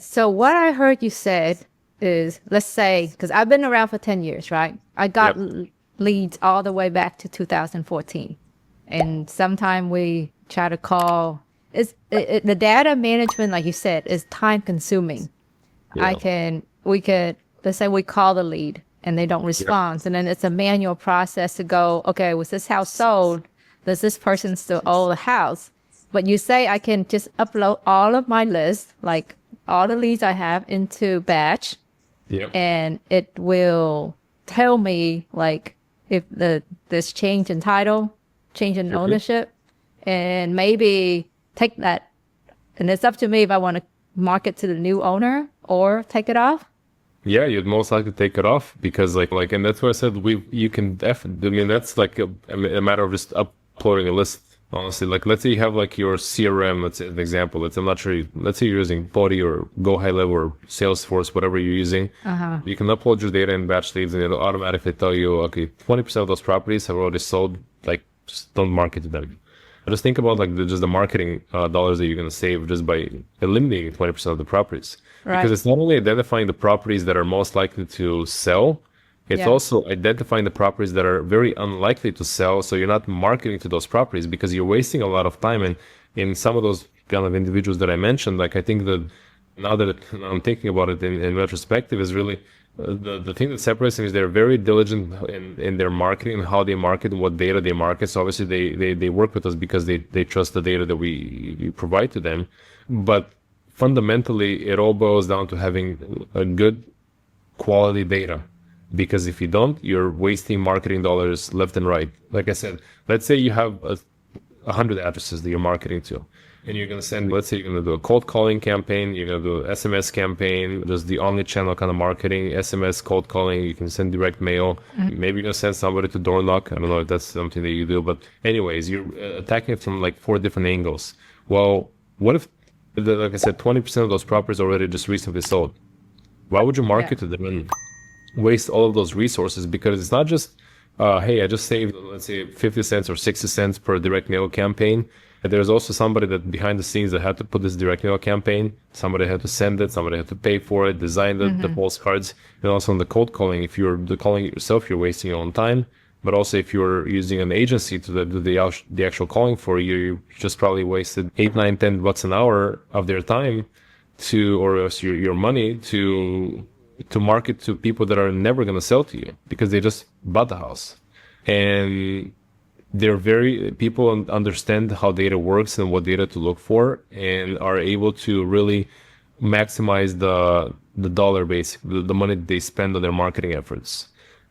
So what I heard you said is, let's say, because I've been around for 10 years, right? I got Yep. leads all the way back to 2014. And sometime we try to call, the data management, like you said, is time consuming. Yeah. We could, let's say we call the lead and they don't Yep. respond. And then it's a manual process to go, okay, was this house sold? Does this person still own the house? But you say I can just upload all of my list, like all the leads I have into batch, Yep. and it will tell me like if this change in title, change in Okay. ownership, and maybe take that. And it's up to me if I want to market to the new owner or take it off. Yeah, you'd most likely take it off because and that's why I said you can definitely. I mean, that's like a matter of just uploading a list. Honestly, like let's say you have like your CRM. Let's say an example. I'm not sure. Let's say you're using Body or Go High Level or Salesforce, whatever you're using. You can upload your data in batch leads, and it'll automatically tell you, okay, 20% of those properties have already sold. Like, just don't market to them. Just think about like just the marketing dollars that you're going to save just by eliminating 20% of the properties. Because Right. it's not only identifying the properties that are most likely to sell, it's Yeah. also identifying the properties that are very unlikely to sell. So you're not marketing to those properties because you're wasting a lot of time. And in some of those kind of individuals that I mentioned, like I think that now that I'm thinking about it in retrospective is really the thing that separates them is they're very diligent in their marketing and how they market and what data they market. So obviously they work with us because they trust the data that we provide to them. But fundamentally, it all boils down to having a good quality data. Because if you don't, you're wasting marketing dollars left and right. Like I said, let's say you have 100 addresses that you're marketing to. And you're going to send, let's say you're going to do a cold calling campaign, you're going to do an SMS campaign, just the omni-channel kind of marketing, SMS, cold calling, you can send direct mail. Maybe you're going to send somebody to door knock. I don't know if that's something that you do, but anyways, you're attacking it from like 4 different angles. Well, what if, like I said, 20% of those properties already just recently sold? Why would you Yeah. market to them and waste all of those resources? Because it's not just, hey, I just saved, let's say, 50 cents or 60 cents per direct mail campaign. And there's also somebody that behind the scenes that had to put this direct mail campaign. Somebody had to send it. Somebody had to pay for it, design the postcards. And also on the cold calling, if you're calling it yourself, you're wasting your own time. But also if you're using an agency to do the actual calling for you, you just probably wasted 8, 9, $10 an hour of their time or else your money to market to people that are never going to sell to you because they just bought the house. And people understand how data works and what data to look for and are able to really maximize the dollar base, the money they spend on their marketing efforts.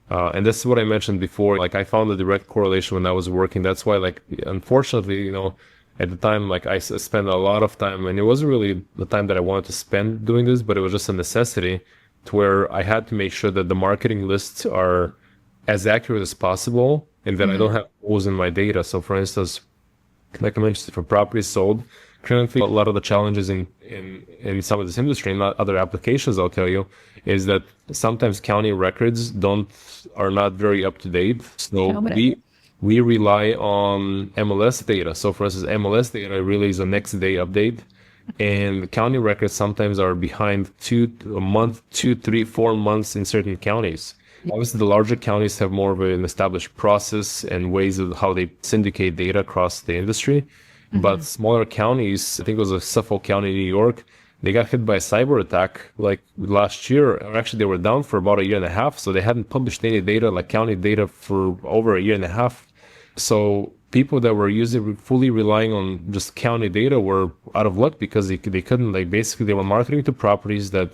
And this is what I mentioned before. Like I found a direct correlation when I was working. That's why, like, unfortunately, at the time, like I spent a lot of time, and it wasn't really the time that I wanted to spend doing this, but it was just a necessity to where I had to make sure that the marketing lists are as accurate as possible and that I don't have holes in my data. So for instance, like I mentioned, for properties sold, currently a lot of the challenges in some of this industry and not other applications, I'll tell you, is that sometimes county records are not very up to date. So Tell me that. we rely on MLS data. So for instance, MLS data really is a next day update. And county records sometimes are behind a month, 2, 3, 4 months in certain counties. Obviously, the larger counties have more of an established process and ways of how they syndicate data across the industry. But smaller counties, I think it was a Suffolk County, New York, they got hit by a cyber attack like last year. Or actually, they were down for about a year and a half. So they hadn't published any data, like county data, for over a year and a half. So people that were fully relying on just county data were out of luck because they couldn't, like, basically they were marketing to properties that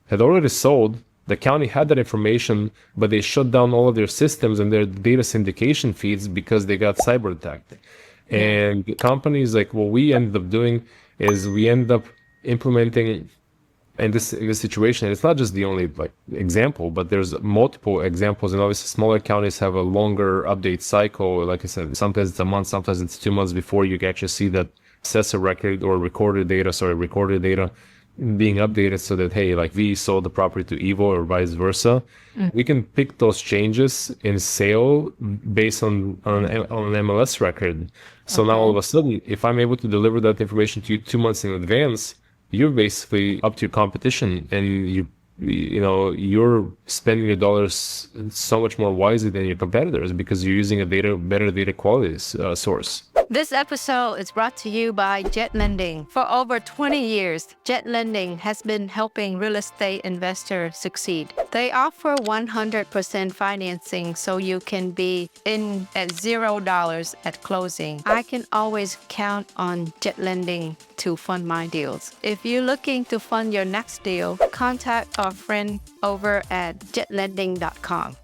had already sold. The county had that information, but they shut down all of their systems and their data syndication feeds because they got cyber attacked. And companies, like, what we ended up doing is we end up implementing in this situation. It's not just the only like example, but there's multiple examples. And obviously smaller counties have a longer update cycle. Like I said, sometimes it's a month, sometimes it's 2 months before you can actually see that assessor record or recorded data being updated so that, hey, like we sold the property to Evo or vice versa. We can pick those changes in sale based on an MLS record. So now all of a sudden, if I'm able to deliver that information to you 2 months in advance, you're basically up to your competition, and you're spending your dollars so much more wisely than your competitors because you're using a better data quality source. This episode is brought to you by Jet Lending. For over 20 years, Jet Lending has been helping real estate investors succeed. They offer 100% financing so you can be in at $0 at closing. I can always count on Jet Lending to fund my deals. If you're looking to fund your next deal, contact our friend over at jetlending.com.